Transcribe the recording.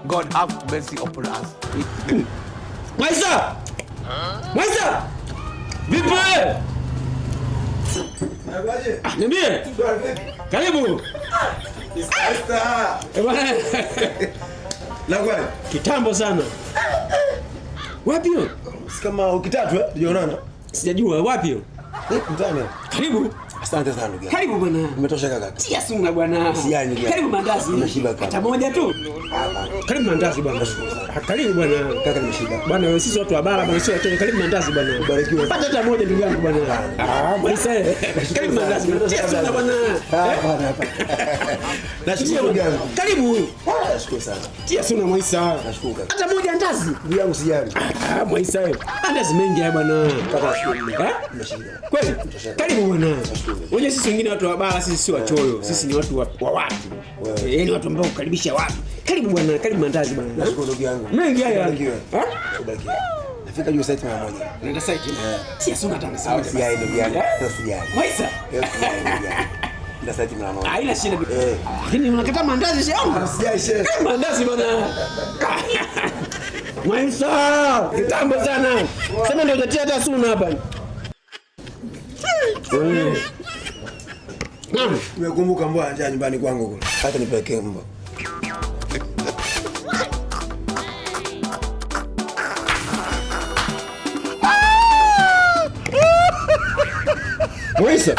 God have mercy upon us. Mwaisa! Mwaisa! Vipi wewe? Niambie. Karibu. Bwana. Lagwani. Kitambo sana. Wapi yo? Kama ukitatu tunaonana. Sijajua wapi yo? Mtani. Karibu. Asante sana ndugu. Karibu bwana. Umetosha kaka. Tia suna bwana. Sijali ndugu. Karibu mandazi. Nimeshiba kaka. Hata moja tu. Karibu mandazi bwana. Karibu bwana. Kaka nimeshiba. Bwana wewe sisi watu wa bara bwana sio watu. Karibu mandazi bwana. Barikiwe. Pata hata moja ndugu yangu bwana. Mwaisa. Karibu mandazi. Tia suna bwana. Bwana. Nashukuru ndugu yangu. Karibu. Nashukuru sana. Tia suna Mwaisa. Nashukuru kaka. Hata moja ndazi. Ndugu yangu sijali. Mwaisa. Andazi mengi haya bwana. Kaka nashukuru. Nimeshiba. Kweli? Karibu bwana. Unajua sisi wengine watu wa bara sisi si wachoyo. Sisi ni watu wa watu. Yaani watu ambao kukaribisha watu. Karibu bwana, karibu mandazi bwana. Nashukuru ndugu yangu. Mengi haya. Barikiwe. Ubarikiwe. Nafika juu site mara moja. Nenda site. Tia suna tanga sana. Sijali ndugu yangu. Sijali. Mwaisa. Nenda site mara moja. Haina shida. Lakini unakata mandazi sio? Sijali shehe. Mandazi bwana. Mwaisa, kitambo sana. Sema ndio utatia hata suna hapa. Nimekumbuka mbwa njaa nyumbani kwangu kule. Hata nipelekee mbwa. Mwaisa.